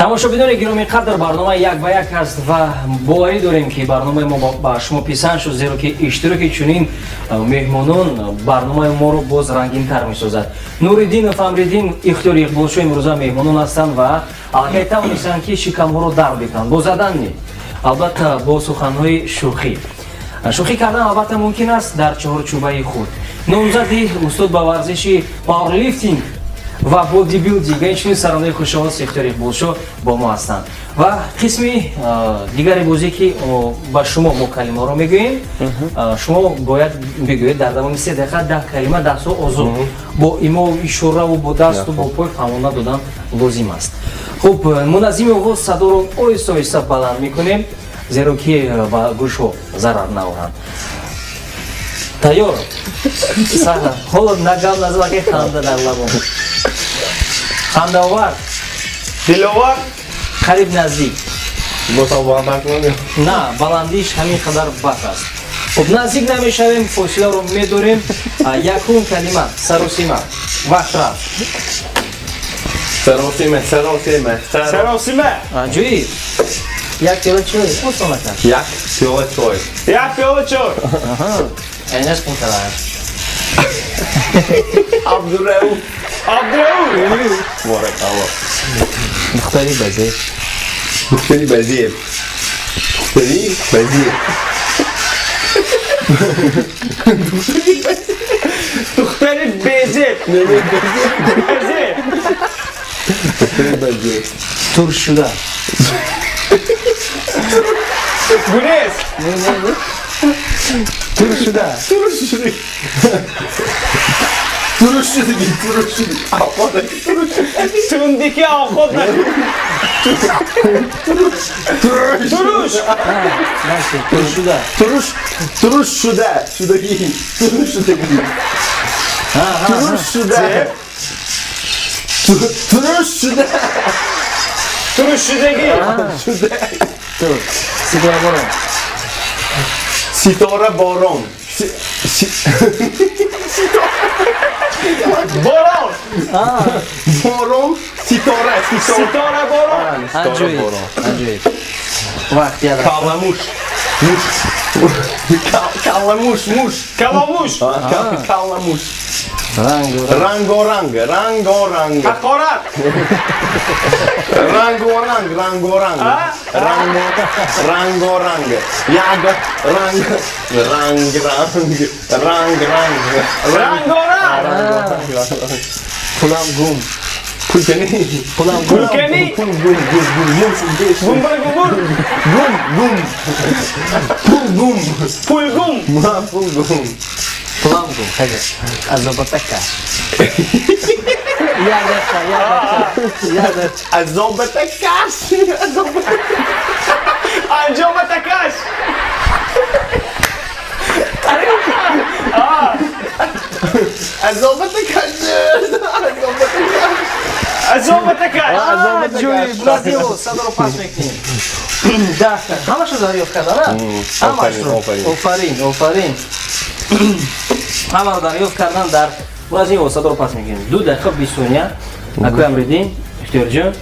тамошобинони гиромӣ қадр барнома як ба як аст ва боварӣ дорем ки барномаи мо ба шумо писанд шуд, зеро ки иштироки чунин меҳмонон барномаи моро боз рангинтар месозад. Нуриддинов Амриддин Ихтиёри Иқболшо имрӯза меҳмонон ҳастанд ва аллакай тавонистанд ки шикамҳоро дар бикунанд бо задан не, албатта бо суханҳои шӯхӣ. Шӯхӣ кардан албатта мумкин аст дар чаҳорчӯбаи худ. Номзади устод ба варзиши пауэрлифтинг ва бодибилдинг инчунин саронаи хушавост Ихтиёри Иқболшо бо мо ҳастанд. Ва қисми дигари бозӣ ки ба шумо мо калимаҳоро мегӯем, шумо бояд бигӯед дар давоми 3 дақиқа 10 калима даҳсо озод бо имо ишораву бо дасту бо пой фаҳмона додан лозим аст. Хуб, муназзими овоз садоро оҳиста оҳиста баланд мекунем, зеро ки ба гӯшҳо зарар наоранд. Тайёр? Сахла. Ҳоло нагам назлаки ханда дар лабом. Хандаовар? Диловар? Қариб наздик. Босо баланд кунем? На, баландиш ҳамин қадар бас аст. Хуб, наздик намешавем, фосиларо медорем. Якум калима, саросима. Вақт рафт. Саросима. Саросима. Ҷои? Як пиёла чой, осон аст. Як пиёла чой. Як пиёла чой. Айнаш пунтараш. Абдурауф. Абдурауф. Баракалло. Духтари Базиев. Духтари Базиев. Духтари Базиев. Духтари Базиев. Базиев. Духтари Базиев. Туршуда. Гунес. Туршуда. Туршуда. Туршуда. Аходаки туршуда. Тундики ахода. Туруш. Туршуда. Туршуда. Шудаги. Туршудаги. Туршуда. Туршуда. Туршудаги. Тур. Ситора борон. Ситора борон. Борон. Борон. Ситора. Ситора борон. Анҷои. Вақт яда. Каламуш. Каламуш. Муш. Каламуш. Каламуш. Рангоранг. Ақорат. Рангоранг. Рангоранг. Яг Рангоранг. Пулам гум. Пулкени. Пулкени. Пулгум. Пулам гум. Ҳаҷа. Азобатака. Яда. Азобатакаш. Анҷоматакаш. Азобатакаш. Азобатакаш. Ҷои бразило садоро пас мекунем. Дахта. Ҳамашро дарёфт кардана? Ҳамашро. Офарин. Ҳамаро дарёфт кардан дар бразило садоро пас мекунем. 2 дақиқа 20 сония. Акои Амриддин, Ихтиёрҷон.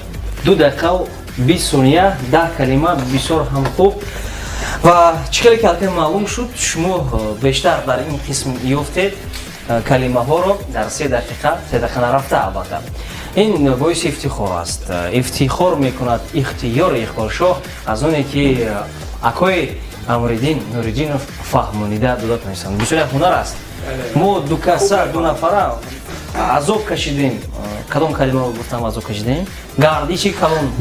2 дақиқа 20 сония, 10 калима бисёр ҳам хуб. Ва чӣ хеле калке маълум шуд, шумо бештар дар ин қисм ёфтед калимаҳоро дар 3 дақиқа нарафта албатта. Ин боиси ифтихор аст. Ифтихор мекунад Ихтиёри Иқболшо аз оне ки акои Амриддин Нуриддинов фаҳмонида дода тонистанд. Бисёр ҳунар аст. Мо 2 каса 2 нафара азоб кашидем. Кадом калимаро гуфтам азоб кашидем? Гардиши калон.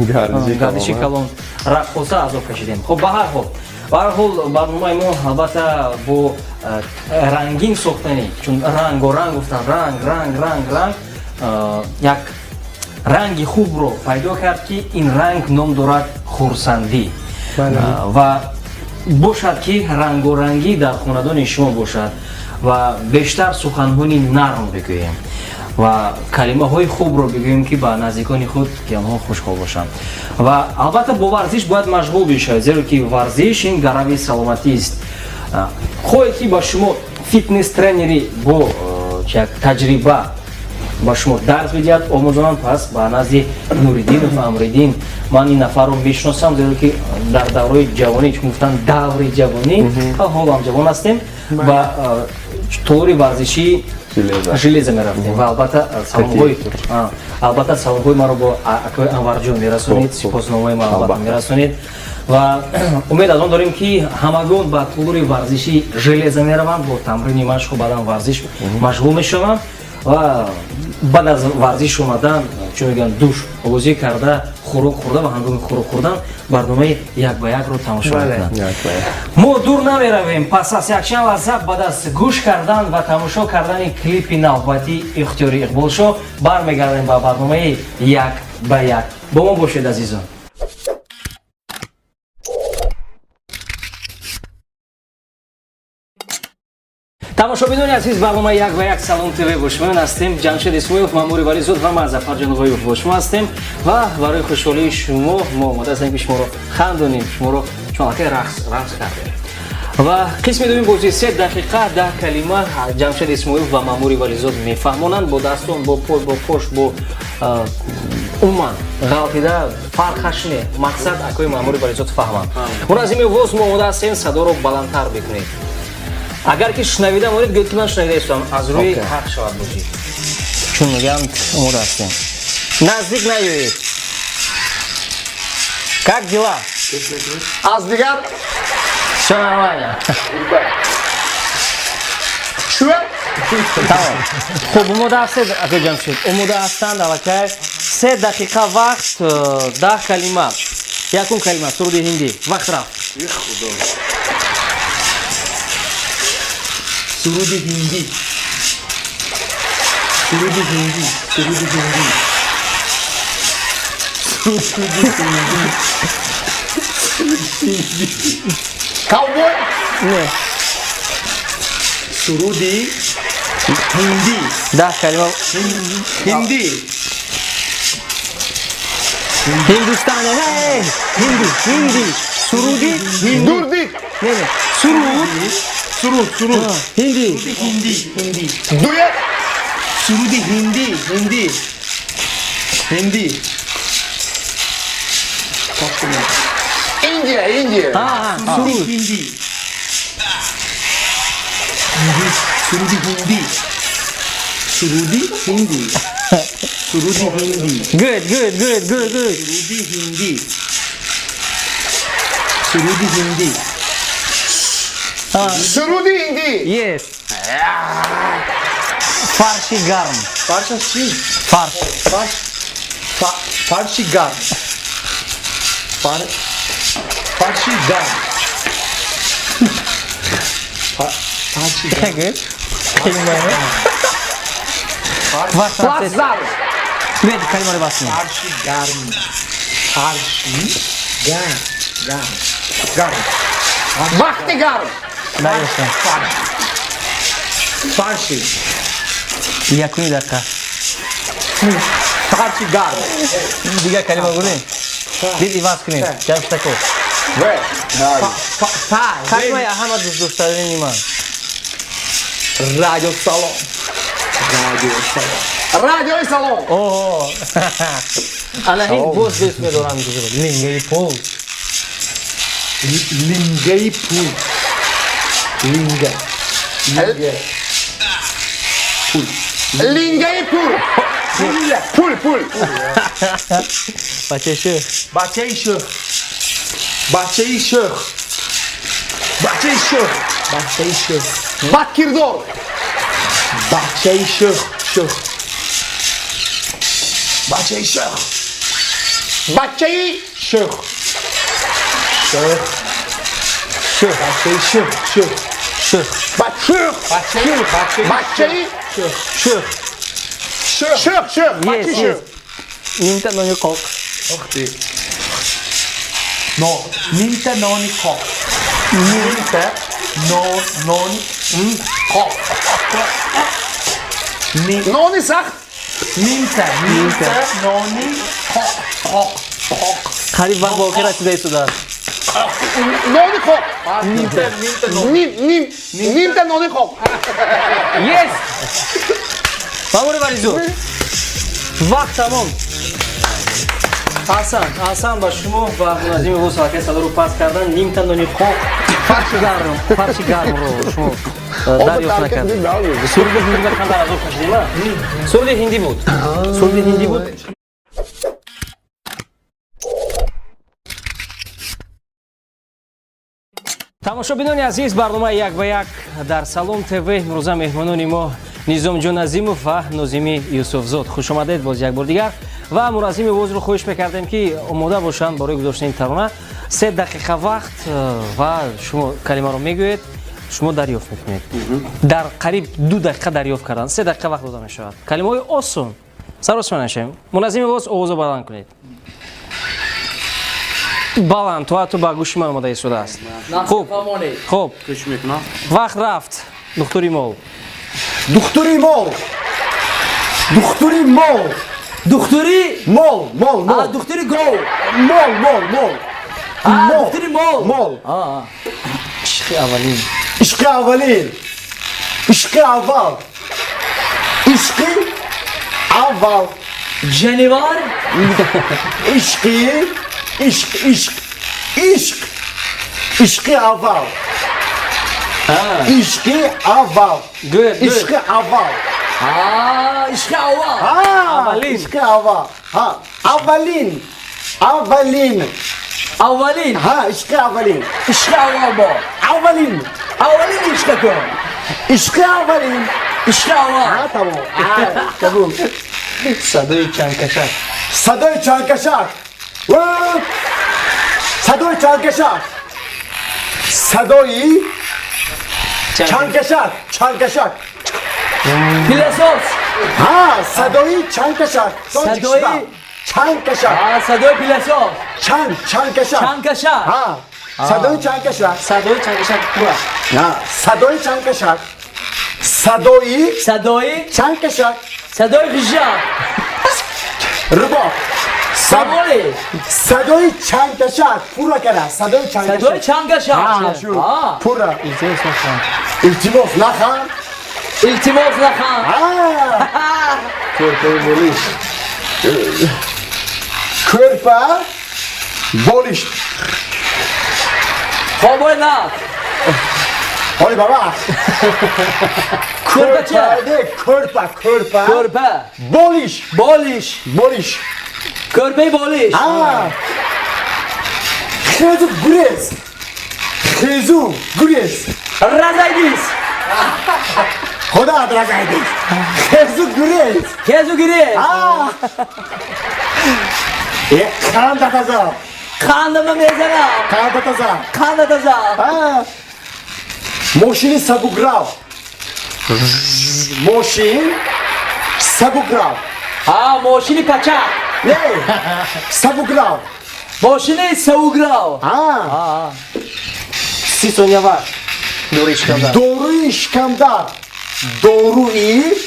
Рақоса азоб кашидем. Хуб, ба ҳар ҳол барномаи мо албатта бо рангин сохтани, чун рангоранг гуфтам, ранг як ранги хубро пайдо кард ки ин ранг ном дорад хурсандӣ ва бошад ки рангорангӣ дар хонадони шумо бошад ва бештар суханҳои нарм бигӯем ва калимаҳои хубро бигӯем ки ба наздикони худ ки онҳо хушҳол бошанд. Ва албатта бо варзиш бояд машғул бишавед, зеро ки варзиш ин гарави саломатист. хоҳед ки ба шумо фитнес тренери бо таҷриба ба шумо дарс бидиҳад омӯзонам. Пас ба назди Нуриддинов Амриддин ман ин нафарро мешиносам, зеро ки дар давраи ҷавонӣ чун гуфтан даври ҷавонӣ ҳоло ҳам ҷавон ҳастем ва толори варзиши жилеза мерафтем ва албатта саломҳои маро бо акои Анварҷон мерасонед, сипосномаи маро албатта мерасонед ва умед аз он дорем ки ҳамагон ба толори варзиши жилеза мераванд, бо тамрини машқу баъдан варзиш машғул мешаванд ва баъд аз варзиш омадан чӣ мегӯянд душ бозӣ карда хӯрок хӯрда ва ҳангоми хӯрок хӯрдан барномаи як ба якро тамошо мекунанд. Мо дур намеравем. Пас аз якчанд лаҳза баъд аз гӯш кардан ва тамошо кардани клипи навбатии Ихтиёри Иқболшо бармегардем ба барномаи як ба як. Бо мо бошед азизон. тамошобинони азиз, барномаи як ва як Салом ТВ бо шумо ҳастем. Ҷамшед Исмоилов, Маъмури Вализод ва ман Зафар Ҷаноғоев бо шумо ҳастем ва барои хушҳолии шумо мо омода ҳастем ки шуморо хандонем, шуморо чунакай рақс кардем. ва қисми дуюм бозии 3 дақиқа 10 калима Ҷамшед Исмоилов ва Маъмури Вализод мефаҳмонанд бо дастон, бо пой, бо пош, бо умуман ғалтида фарқаш не. Мақсад акои Маъмури Вализод фаҳманд. Муразими воз мо омода ҳастем садоро баландтар бикунед. Агар ки шунавида моред гӯед ки ман шунавида истам, аз рӯи ҳақ шавад бошед. Чун мегӯянд омода ҳастем. Наздик наёед. Как дела? Аз дигар Всё нормально. шуа? Тамом. Хуб, омода ҳастед акои Ҷамшед? Омода ҳастанд аллакай. 3 дақиқа вақт, 10 калима. Якум калима суруди ҳиндӣ. Вақт рафт. Суруди ҳиндӣ. Суруди ҳиндӣ. Суруди ҳиндӣ. Ковбой? Не. Суруди ҳиндӣ. 10 калима. Ҳиндӣ. Hindustan ne? Hindi. Suruди. Дурдик. Ne? Surud. Суруд. Hindi. Ҳиндӣ. Дует. Суруди ҳиндӣ. Индия. Surud. Ҳиндӣ. Суруди ҳиндӣ. Суруди ҳиндӣ. Good. Суруди ҳиндӣ. Суруди ҳиндӣ. Yes. Farshi garm. Фарша чӣ? Фарши гарм. Фарши гарм. Good. Плацдарм. Good. Kalima basın. Фарши гарм. Вақти гарм. Dayıyorsun. Фарши. Yakuni dakika. Фарши гарм. Diğer kalima bu ne? Biz ivaz kuni. Jamshtakov. Kalima Ahmad do'stlaring nima? Радио Салом. Радиои Салом. Oho. Ana hiç boz do'ram güzel. Lingai pol. Лингаи пул. Лингаи пул. Пул. Paçaşı. Бачаи шӯх. Бадкирдор. Бачаи шӯх. Бачаи шӯх. Бачаи шӯх. Yes. Nimta no kok. Nimta noni kok. Noni сахт. Nimta noni kok. Qarib vaqt voqea rasida esida. Noni kok. Nimta noni kok. Yes. Мамури Вализур. Вақт тамом. Асан ба шумо ва муназими мусобақаи садоро пас кардан нимта нони қоқ фарши гармро шумо дарёфт накард. Сурди ҳиндӣ қандар азоб кашидима? Сурди ҳиндӣ буд. Сурди ҳиндӣ буд. тамошобинони азиз, барномаи як ба як дар Салом ТВ. имрӯза меҳмонони мо Низомҷон Азимов ва Нозими Юсуфзод. Хушомадед боз як бор дигар. ва муразими возро хоҳиш мекардем ки омода бошанд барои гузоштани тарона. 3 дақиқа вақт ва шумо калимаро мегӯед, шумо дарёфт мекунед. дар қариб 2 дақиқа дарёфт кардан 3 дақиқа вақт дода мешавад. калимаҳои осон. сарос менашем. муназими воз овозо баланд кунед. баланд то ба гӯши ман омода истодааст. хуб вақт рафт. духтури мол. Духтури мол. Духтури мол. духтури Мол, мол, мол. духтури гов. Мол, мол, мол. духтури мол. Мол. ишқи аввалин. Ишқи аввалин. Ишқи аввал. Ишқи аввал. ҷанивар. Ишқи. Ишқ, ишқ. Ишқ. Ишқи аввал. Ишқи аввал. Ишқи аввал. ишқи аввал. Аввалин. Ишқи аввал. Аввалин. Аввалин. аввалин. Ишқи аввалин. ишқи аввал бо. Аввалин. аввалин ишқа кун. Ишқи аввалин. ишқи аввал. Тамом. Қабул. садои чангкашак. Садои чангкашак. Садои чангкашак. Садои чангкашак. Чангкашак. пиласос. Садои чангкашак. садои чангкашак. садои пиласос. Чангкашак. чангкашак. садои чангкашак. садои чангкашак пура. садои чангкашак. садои чангкашак. чангкашак. садои ғижак. рубоб. самоли. садои чангкашак. пура кара. садои чангкашак. садои чангкашак. пура. илтимос нахан. илтимос нахан. көрпа болиш. көрпа болиш. хобои нақ. ой баба. көрпача. көрпа. көрпа. болиш. болиш. көрпаи болиш. хезу гурез. хезу гурез. разайдис. خدا разайдис. хезу гурез. кезу гирез. қанда таза. қандама мезанам. қанда таза. қанда таза. мошини сабуграв. мошин сабуграв. мошини пачак. не сабуграв. мошини сауграв. 30 сония вақт. доруи шикамдар. доруи шикамдар.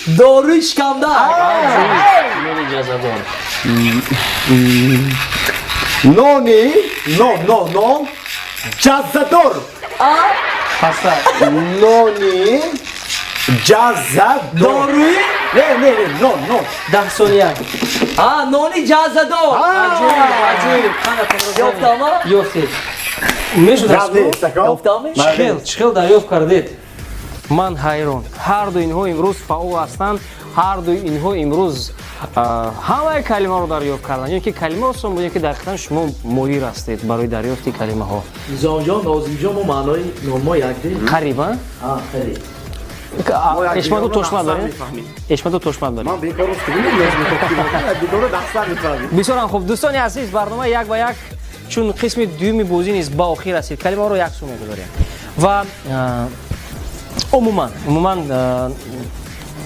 доруи шикамдар. нони ҷазадор. нони ҷазадор. паста. нони ҷазадор. доруи не нон 10 сония. нони ҷазадор. аҷоиб. ёфтама? ёфтед. чихел дарёфт кардед. ман ҳайрон. ҳарду инҳо имрӯз фаъол ҳастанд. ҳарду инҳо имрӯз ҳамаи калимаро дарёфт карданд. ё ки калима осон буд, ё ки дақиқан шумо моҳир ҳастед барои дарёфти калимаҳо. Низомҷон, Нозимҷон мо маънои номо якдем. қариб қариб. ешмаду тошмат дорем. ман бекор бекор дастар мефаҳмем. бисёрам хуб. дӯстони азиз, барномаи як ба як чун қисми дуюми бозӣ низ ба охир расид. калимаҳоро як сум мегузорем ва умуман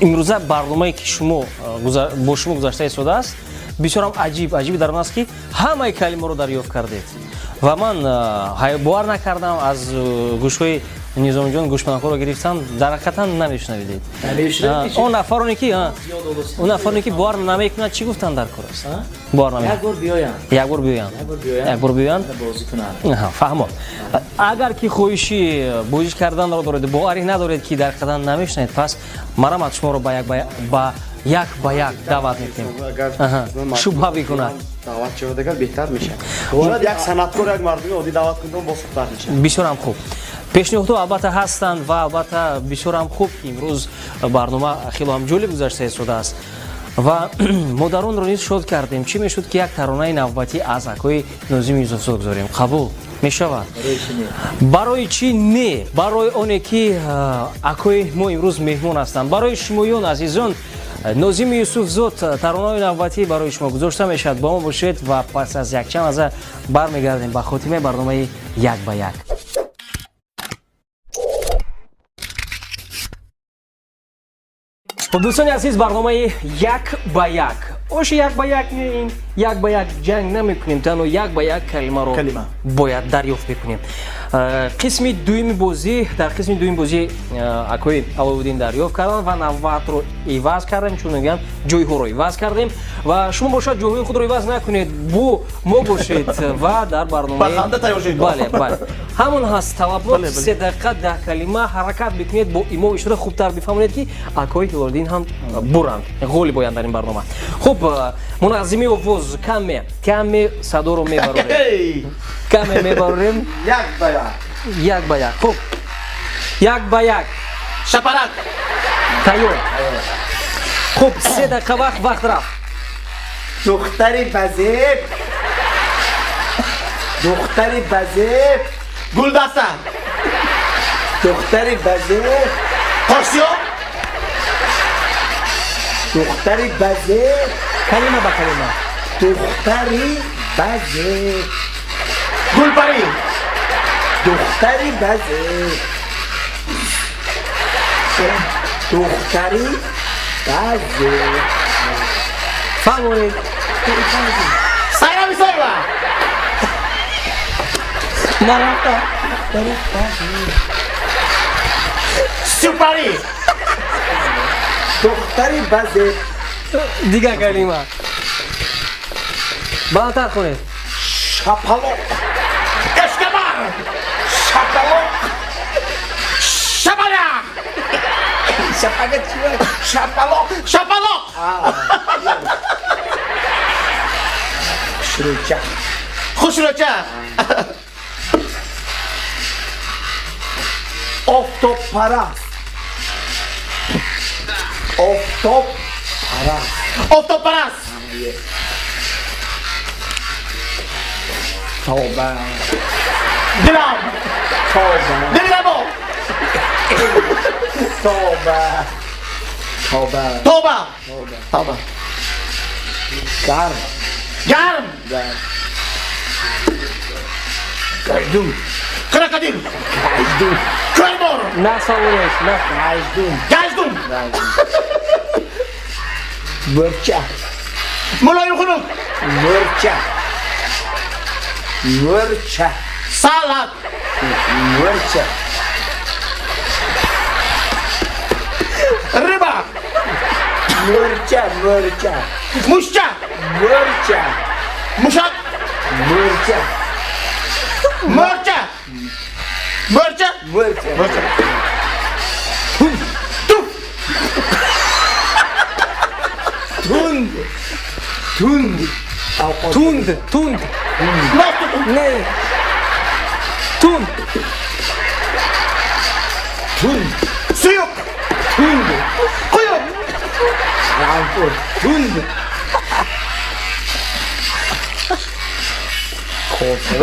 имрӯза барномае ки бо шумо гузашта истодааст бисёрам аҷиби дар он аст ки ҳамаи калимаҳоро дарёфт кардед ва ман бовар накардам аз гӯшҳои Низомҷон гӯшманакҳоро гирифтам, дар ҳақиқатан намешунавидед. он нафароне ки бовар намекунад чӣ гуфтанд дар кор аст? як бор биёянд. фаҳмон. агар ки хоҳиши бозӣ карданро доред, боварӣ надоред ки дар ҳақиқатан намешунавед, пас марамат шуморо ба як ба як даъват мекунем. шубҳа бикунад. даъват шавад агар беҳтар мешавад. Бошад як санъаткор як мардуми оддӣ даъват кунам босухтар мешавад. бисёрам хуб. пешниҳодҳо албатта ҳастанд ва албатта бисёрам хуб ки имрӯз барнома хело ҳам ҷолиб гузашта истодааст. ва модаронро низ шод кардем. Чӣ мешуд ки як таронаи навбатӣ аз акои Нозими Юсуфзод гузорем? Қабул мешавад? барои чӣ не? Барои оне ки акои мо имрӯз меҳмон ҳастанд. Барои шумоён азизон, Нозими Юсуфзод таронаи навбатӣ барои шумо гузошта мешавад. Ба мо бошед ва пас аз якчанд лаҳза бармегардем ба хотимаи барномаи як ба як. дӯстони азиз, барномаи як ба як. Ош як ба як меин, як ба як ҷанг намекунем, танҳо як ба як калимаро бояд дарёфт бикунем. Қисми дуюми бозӣ, дар қисми дуюми бозӣ акои Аловиддин дарёфт карданд ва навбатро иваз кардем, чун мегӯям ҷойҳоро иваз кардем ва шумо бошад ҷойҳои худро иваз накунед, бо мо бошед ва дар барномаи бале ҳамон ҳаст. талабот 3 дақиқа 10 калима ҳаракат бикунед, бо имо ишора хубтар бифаҳмонед ки акои Ҳилолиддин ҳам буранд, ғолибоянд дар ин барнома. Хуб, муназзими овоз каме садоро мебарорем. Каме мебарорем. Як ба як. Як ба як. Хуб. Як ба як. Шапарак. Тайёр. Хуб, 3 дақиқа вақт рафт. духтари базеб. духтари базеб. гулдаста. духтари базеб. қосиёб. духтари базеб. Калима ба калима. духтари базеб. гулбарӣ. духтари базеб. духтари базеб. фаҳмонед. сайрам исоева. нарафта. супарӣ. духтари базеб. дигар калима. баландтар кунед. шапалоқ. эшкабар. шапалоқ. шапаля. шапага чӣ? шапалоқ. шапалоқ. хушрӯча. хушрӯча. офтобпараст. офтобпараст. офтобпараст. توبه دلم توبه دلمو توبه توبه توبه توبه گرم گرم گردون قرقدین گردون کرمور نه سوالش نه گردون مرچه ملایم خنک مرچه مرچه سالاد مرچه ربا مرچه مشچه مرچه مشک مرچه توند نه توند سuyuk kuyuk ampun tund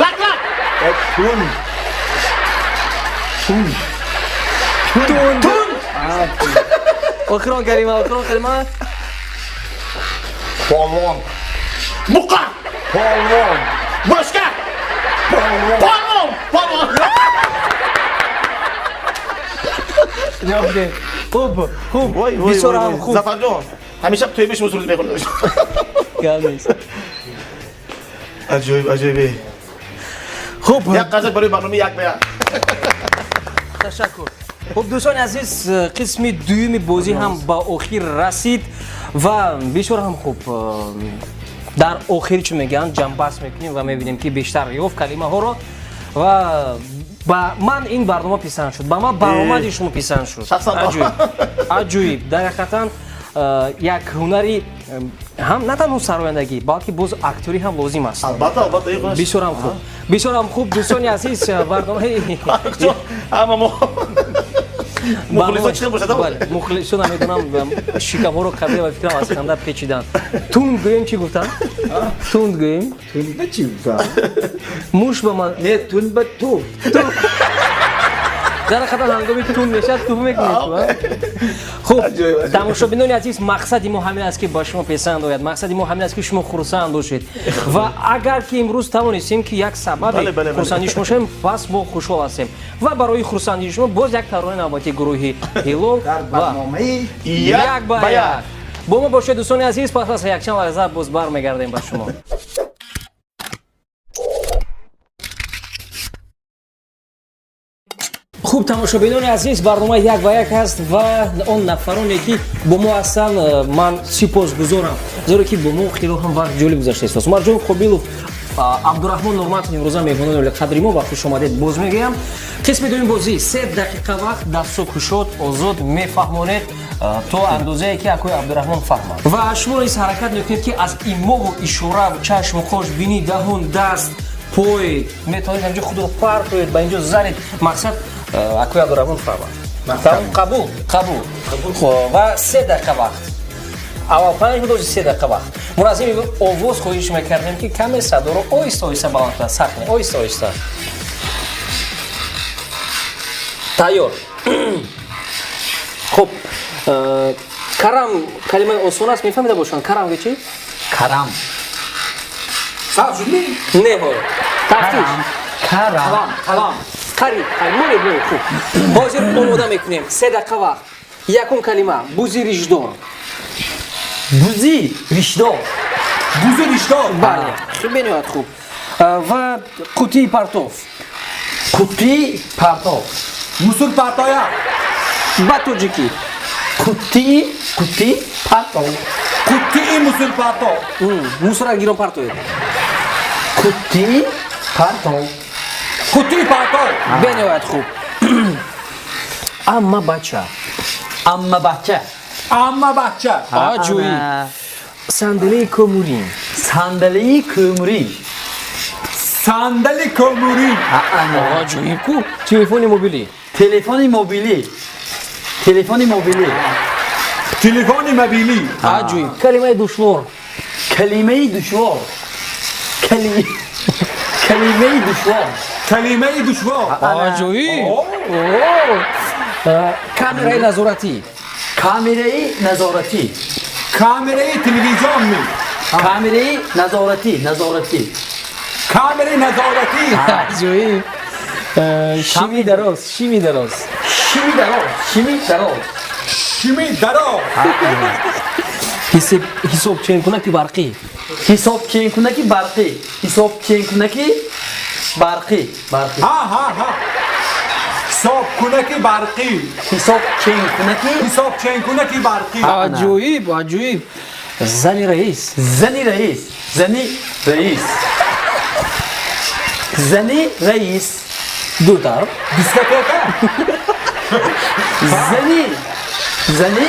lak tund Okron kalima polvon buqa polvon boshqa polvon Yo'q, xo'p. Bisora ham xo'p. Zafarjon, hamisha to'y besh usulida me'qilmiz. Kelmaysiz. Ajoyib. Xo'p, yak qazib bir barnoma yak bayan. Tashakkur. Xo'p, do'stlar aziz, qismi duyumi bozi ham ba oxir rasid va bisora ham xo'p. Дар охир чӣ мегӯянд ҷамъбаҳс мекунем ва мебинем ки бештар ёфт калимаҳоро ва ба ман ин барнома писанд шуд, ба ман баромади шумо писанд шуд. Аҷоиб, дар ҳақиқатан як ҳунари ҳам на танҳо сарояндагӣ балки боз актёрӣ ҳам лозим аст. Албатта иғош. Бисёрам хуб дӯстони азиз барномаи Ама мо мухлисо чӣ бошад? мухлисо намедонам шикамҳоро карда ва фикрам аз ханда печидан. Тунд гӯем чӣ гуфтам? Тунд гӯем? Tun be çi gufta? муш ба ман Ne tun be tu. зара хатан ҳангоми тун мешад ту мекунед. хуб тамошобинони азиз мақсади мо ҳамин аст ки ба шумо писанд ояд, мақсади мо ҳамин аст ки шумо хурсанд бошед ва агар ки имрӯз тавонистем ки як сабаби хурсандии шумо шавем пас мо хушҳол ҳастем ва барои хурсандии шумо боз як таронаи навбати гурӯҳи ҳилол ва як ба як бо мо бошед дӯстони азиз. пас аз якчанд лаҳза боз бармегардем ба шумо. хуб тамошобинони азиз барномаи як ва як аст ва он нафароне ки бо мо ҳастанд ман сипосгузорам зеро ки бо мо хело ҳам вақт ҷолиб гузаштааст. Умарҷон Қобилов, Абдурахмон Нурматов имрӯза меҳмонони қадри мо ва хушомадед боз мегӯям. қисми дуюм бозӣ 3 дақиқа вақт дафсу кушод озод мефаҳмонед то андозае ки акои Абдурахмон фаҳмад ва шумо низ ҳаракат мекунед ки аз имову ишора чашму қош бинӣ даҳон даст пой метавонед ҳамҷо худро партоед ба инҷо заред мақсад акои Абдурахмон фаҳмад. Қабул ва 3 дақиқа вақт аввал 5 минут 3 дақиқа вақт мо аз ин овоз хоҳиш мекардем ки каме садоро оҳиста оҳиста баландтар сахне оҳиста оҳиста. тайёр. хуб карам калимаи осон аст мефаҳмида бошанд. карам ки чи? Karam. неҳо тафтиш Karam. қариб хуб ҳозир омода мекунем 3 дақиқа вақт. якум калима бузи ришдор. Buzi rishdor. бале бениҳоят хуб ва қутии партов. Quti parto. Musul partoya. ба тоҷикӣ Quti parto. Quti musul parto. мусора гирон партоед. Quti parto. Quti parto. бениҳоят хуб амма бача. Amma bahçe. Amma bahçe. аҷоиб сандалии көмурин. Sandalyeyi kömüreyim. Sandali kömürü. аҷоиб ку телефони мобилӣ. Telefoni mobili. Telefoni mobili. Telefoni mobili. аҷоиб калимаи душвор. Kelimeyi düşvar. Kelimeyi düşvar. Kelimeyi düşvar. аҷоиб камераи назоратӣ. Kamerayı nazareti. Kamerayı televizyon mu? Kamerayı nazareti. Kamerayı nezareti. аҷоиб шими дароз. Şimdi daro. Şimdi daro. ҳисобченкунаки барқӣ. Hesapçenkundaki barqi. Barqi. Ha. Hesap kunaki barqi. Hesapçenkundaki Kunaki barqi. аҷоиб зани раис. Zani reis. дутар. Diskoteka. Zani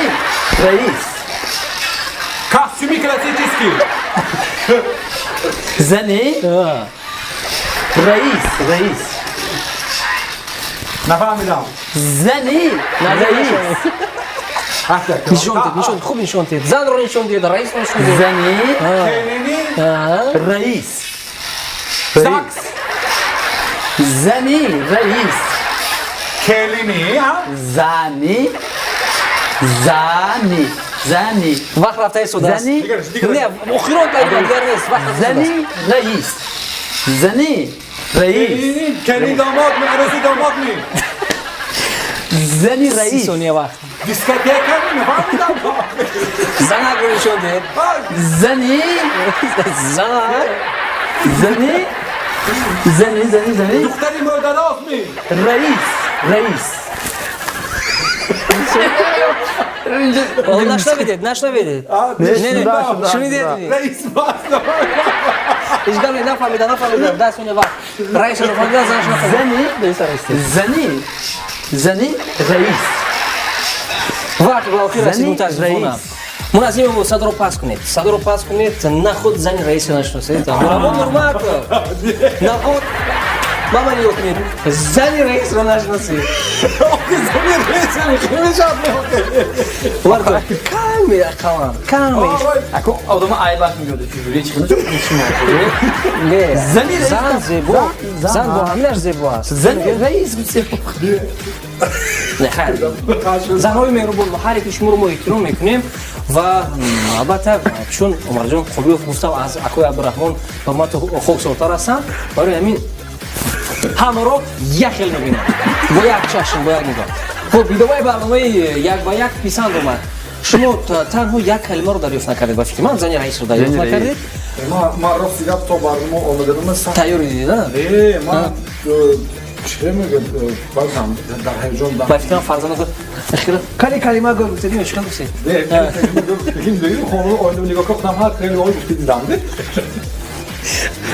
reis. Kostümi klasический. Zani reis. Nafahmilam. Zani reis. нишон хуб нишон дед. занро нишон дед, раисро нишон дед. Zani Kelini. reis. Saks. Zani reis. Kelini. Ha? Zani. вақт рафтаи судааст. Зани. не охирон калима дигар нест. вақт рафтаи судааст. Zani reis. Kelini damat mı? Arası damat mı? Zani 30 reis. сония вақт. Diskoteka mı? Nafahmilam. занакро нишон дед. Zani. Duhtari mördaraz mı? Reis. нашнаведед. шунидед. Reis vasna. ишгар нафаҳмида. 10 сония вақт. раисро нафаҳмида, занаш нафаҳмида. Zani reis. вақт ба охир расид мутаассифона. Munazim abo sadro pas kuned. Sadro pas kuned. Na khud zani rais nashnasid. Muramon Nurmatov. Na khud Mama yokned. Zani rais nashnasid. Zani rais nashnasid. Varda. Kami akawan. Kami. Ako odama aybat میگه چجوری چیکار Ne. Zani rais. Zan zebo. Zan bu hamlash zebo ast. زنی رئیس میشه نه خیر زنهای مهربون و هر یکیش رو ما احترام میکنیم و البته چون عمر جان خوبی گفتم از اکوی عبدالرحمن حرمت خوب سلطان هستن برای همین همه رو یک خیلی میبینم با یک چشم با یک نگاه خب ویدئوی برنامه یک با یک پسند اومد شما تنها یک کلمه رو دریافت نکردید با فکر من زنی رئیس رو دریافت نکردید ما رفت دیدم تا برنامه آمده من سخت تیاری دیدید نه من چه میگم بازم در هیجان با فکر من فرزانه گفت اخیرا کلمه گفتید اشکال نیست بگیم دیگه خانم آینده نگاه کردم هر خیلی های گفتی دیدم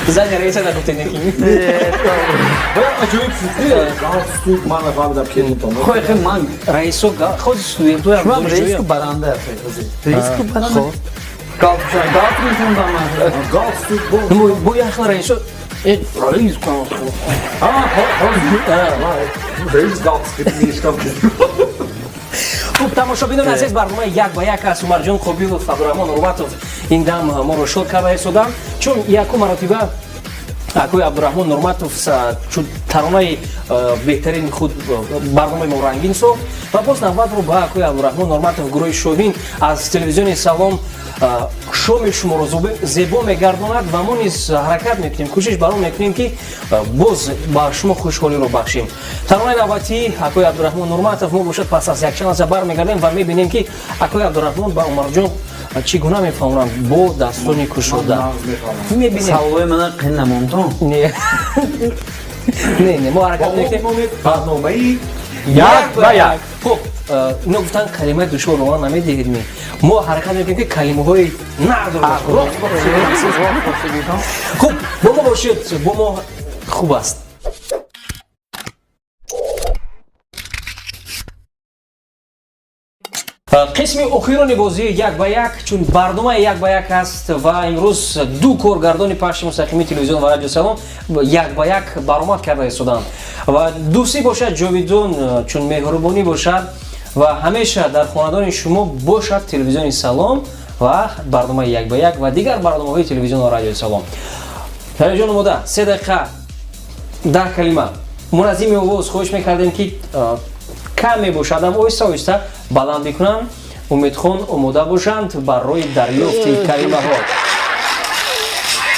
زنی رئیس رو گفتید نکنید باید عجایب چیزی استود من نفهمیدم که نمیتونم خب خیلی من رئیس رو خود استودیو تو شما رئیس کو برنده رئیس کو برنده گالف میتونم من گاز استود بو یخ رئیس رو رئیس کن رئیس گاز که میشتم خوب تماشابینان عزیز برنامه یک با یک از عمر جان خوبی و عبدالرحمن حرمتov این دم ما رو شد کرده هستم چون یک مرتبه اکوی عبدالرحمن حرمتov چون ترانه بهترین خود برنامه ما رنگین سو و باز نوبت رو با اکوی عبدالرحمن حرمتov گروه شوهین از تلویزیون سلام شوم شما رو زیبا میگرداند و ما نیز حرکت میکنیم کوشش برام میکنیم که باز با شما خوشحالی رو بخشیم ترانه نوبتی اکوی عبدالرحمن حرمتov ما باشد پس از یک چند از برمیگردیم و میبینیم که اکوی عبدالرحمن با عمر جان چگونه میفهمند با دستانی کشوده میبینیم سوال من قن نمونتون نه نه ما حرکت میکنیم برنامه یک با یک خب اینا گفتن کلمه دشوار رو ما نمیدهید می ما حرکت میکنیم که کلمه های نداره خب با ما باشید با ما خوب است قسم اخیران بازی یک با یک چون برنامه یک با یک است و امروز دو کارگردان پخش مستقیمی تلویزیون و رادیو سلام یک با یک برآمد کرده هستند و دوستی باشد جاویدان چون مهربانی باشد و همیشه در خاندان شما باشد تلویزیون سلام و برنامه یک با یک و دیگر برنامه‌های تلویزیون و رادیو سلام تلویزیون مده 3 دقیقه 10 کلمه منظم آواز خواهش می‌کردیم که کم میباشد اما آهسته آهسته بلند میکنن امیدخون آماده باشند برای دریافت کلمه ها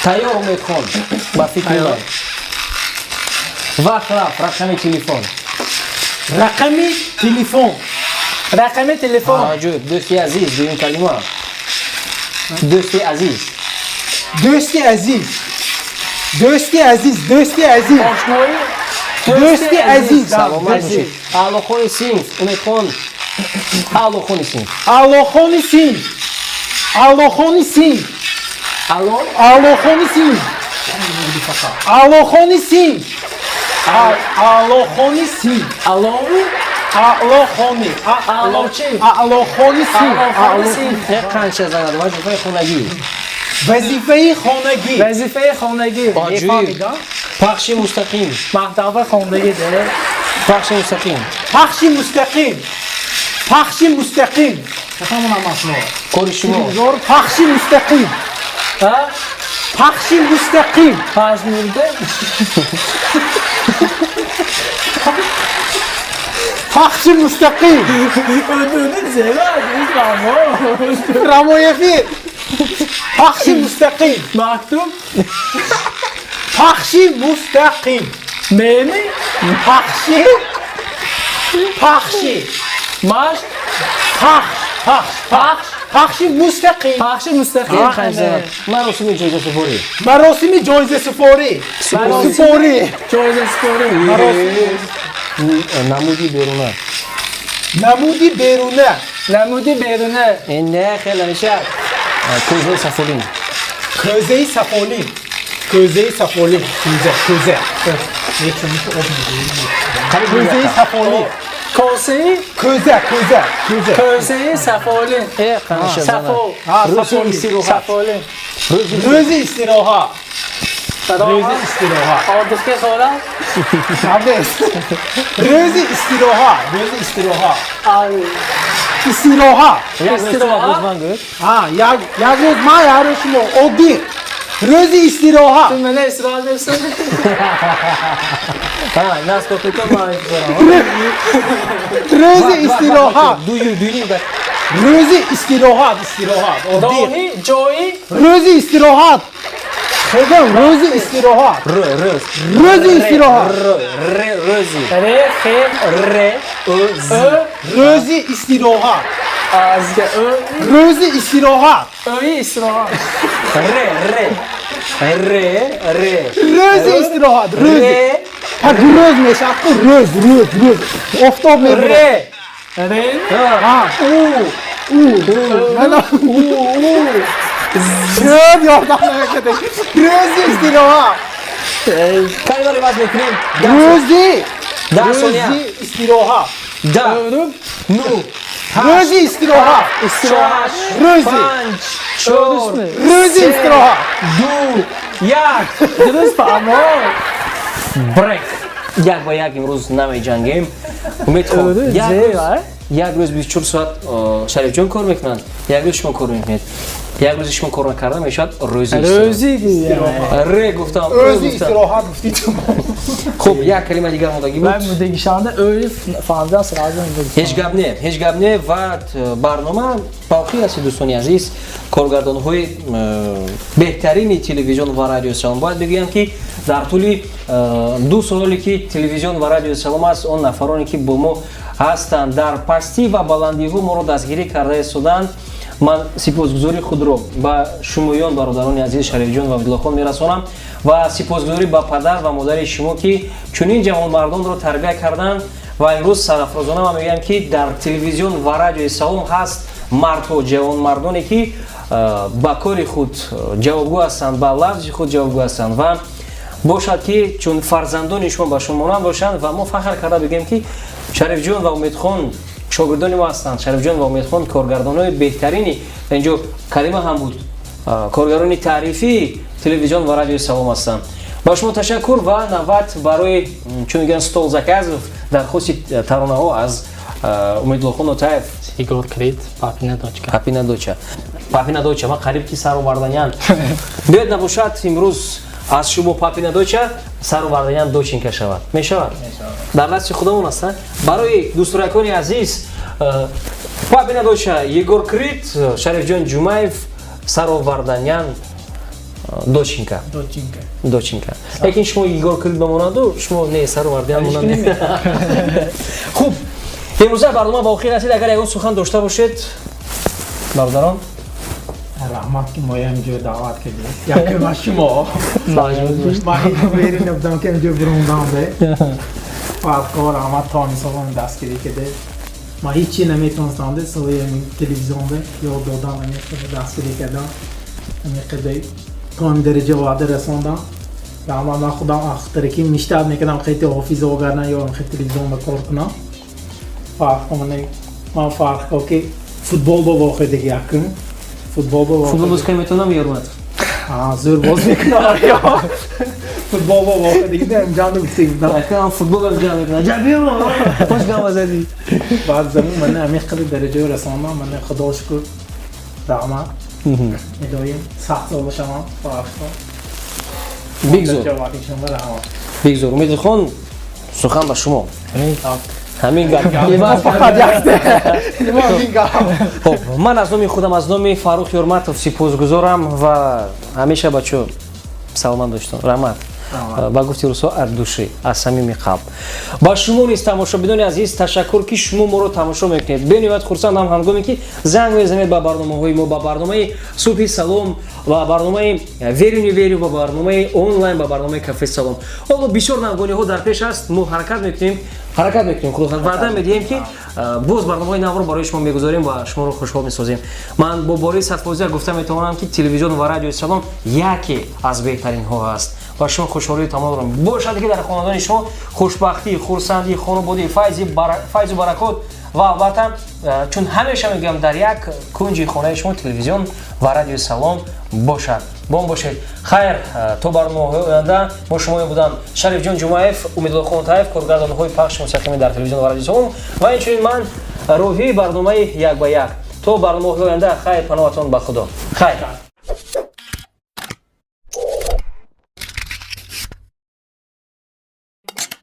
تیار امیدخون با فکر من وقت رفت رقم تلفن رقم تلفن عجیب دوستی عزیز دویم کلمه دوستی عزیز آشنایی دوستی عزیز سلام عزیز علاخون سینف امیدخون علاخون سینف آلوخونی سین الان آلوخونی سین قنچه زند وظیفه خانگی وظیفه خانگی عجیب پخش مستقیم محتوا خانگی داره پخش مستقیم پخش مستقیم کار شما پخش مستقیم پخش مورده پخش مستقیم رمایفی پخش مستقیم مکتوب پخش مستقیم معنی پخشی ماش پخش مستقیم پخش مستقیم قنچه زند مراسم جایزه سپاری مراسم جایزه سپاری نمودی بیرونه نمودی بیرونه این نه خیلی نمیشه کوزه سفالین کوزه سفالین Kosi, Ko'za. Kosi, Safolin. Safo. Ro'zi istirohat. Safolin. Ro'zi istirohat. Ro'zi istirohat. Ordu'ga so'rab. Shabes. Ro'zi istirohat. Ro'zi istirohat. Ay. Istirohat. İstirohat. Ha, jak roz ma yaroshmo oddih. Ro'zi istirohat. Sen bana İsrail dersin. Ha, nas ko'katdan ma'rif so'raman. Ro'zi istirohat. Duying bak. Ro'zi istirohat. Oddih. Dohi, Joey, Ro'zi istirohat. Xo'jam, ro'zi istirohat. Ro'zi istirohat. Ro'zi. Re, Khem, Re, öz. Ro'zi istirohat. Azga, Ro'zi istirohat. Ö'yi İsrail. Re. Ro'zi istirohat. Ro'zi. Re. Ha, ro'z meshaqqi, ro'z. Oftob mer. Re. Re, Ha, mana Şöp yordamına kadar. Ro'zi istirohat. Kalimalar vaz mekinim. Ro'zi. Da Sonya. Ro'zi istirohat. Da. Nu. Ro'zi istirohat. Şaş. Ro'zi. Panç. Çor. Ro'zi istirohat. Du. Yak. Durust ama. Break. Як ба як имрӯз намеҷангем. Умед хоб. Як рӯз 24 соат Шарифҷон кор мекунанд. Як рӯз шумо кор мекунед. Як рӯзи шумо кор накарда мешавад рӯзи истироҳат. Ре гуфтам. Ro'zi istirohat gufti. Хуб, як калима дигар мондагӣ буд. Ben bu degişanda öyle fanzan sırada ҳеҷ гап не ва барнома бахӣ аст дӯстони азиз, коргардонҳои беҳтарини телевизион ва радиои Салом. Бояд бигӯям ки дар тӯли 2 соли ки телевизион ва радиои Салом аст, он нафароне ки бо мо ҳастанд дар пастӣ ва баландиҳо моро дастгирӣ карда истоданд. Ман сипосгузории худро ба шумоён бародарони азиз Шарифҷон ва Абдуллохон мерасонам ва сипосгузорӣ ба падар ва модари шумо ки чунин ҷавонмардонро тарбия карданд ва имрӯз сарафрозона ман мегӯям ки дар телевизион ва радиои Салом ҳаст мардҳо, ҷавонмардоне ки ба кори худ ҷавобгӯ ҳастанд, ба лафзи худ ҷавобгӯ ҳастанд ва бошад ки чун фарзандони шумо ба шумо монанд бошанд ва мо фахр карда бигӯем ки Шарифҷон ва Умедхон шогирдони мо ҳастанд. Шарифҷон ва Умедхон коргардонҳои беҳтарини, инҷо калима ҳам буд, коргарони таърифии телевизион ва радиои Салом ҳастанд. Ба шумо ташаккур ва навбат барои чун мегӯянд Столзаказов дархости таронаҳо аз Умедуллохон Отаев. Igor Krit, Папина доча ма қариб ки сару варданян. Бояд набошад имрӯз аз шумо Папина доча сару варданян дочинка шавад. Мешавад? Дар дасти худамон аст. Барои дӯстуракони азиз, Папина доча Егор Крит, Шарифҷон Ҷумаев, сару варданян дочинка. Лекин шумо Егор Крит бамонаду, шумо не сару варданян монанд. Хуб. امروزه برنامه با آخر رسید. اگر یکون سخن داشته باشید برادران. رحمت که ما اینجا دعوت کردیم. یکی ما شما. ما اینجا نبودم که اینجا بروندم به. فرقا رحمت تانی سوام دستگیری کرده. ما هیچی نمیتونستم ده سوی تلویزیون به یا دادم اینجا دستگیری کردم. اینجا تا این درجه وعده رسوندم. رحمت من خودم اخترکی میشتر میکردم خیلی حافظ وگرنه یا خیلی تلویزیون بکار کنم. من فرق که فوتبال با واقع دیگه یکم فوتبال باز کنیم میتونم یارمت زور باز میکنه یا فوتبال با واقع دیگه امجا نمیتونیم کنم فوتبال امجا میکنه جبیه ما خوش گم آزدی بعد زمین من همیه خیلی درجه رسانم من خدا شکر دعمه اداییم سخت سال شما بیگزور امید خون سخن با شما همین گپ خب من از نام خودم از نام فاروق یورماتов سپاسگزارم و همیشه بچو سلامت داشتم رحمت با گفتی رسو از دوشی از صمیم قلب با شما نیز تماشابینان عزیز تشکر که شما ما رو تماشا میکنید به نهایت خرسندم هنگامی که زنگ میزنید با برنامه‌های ما با برنامه صبح سلام ва барномаи верю ва барномаи онлайн ба барномаи кафе салом. ҳоло бисёр навгониҳо дар пеш аст. мо ҳаракат мекунем худо ваъда медиҳем ки боз барномаи навро барои шумо мегузорем ва шуморо хушҳол месозем. ман бо бори садфоиза гуфта метавонам ки телевизион ва радиои салом яке аз беҳтаринҳо аст ва шумо хушҳолии тамом дорем. бошад ки дар хонадони шумо хушбахтӣ, хурсандӣ, хонободӣ, файзу баракот ва албатта чун ҳамеша мегӯям дар як кунҷи хонаи шумо телевизион ва радиои салом бошад. бом бошед. хайр, то барномаҳои оянда мо шумои будам Шарифҷон Ҷумаев, Умидулло Хонтаев, коргардонҳои пахши мустақими дар телевизион ва радиои салом ва инчунин ман роҳии барномаи як ба як. То барномаҳои оянда хайр, паноҳатон ба худо. хайр.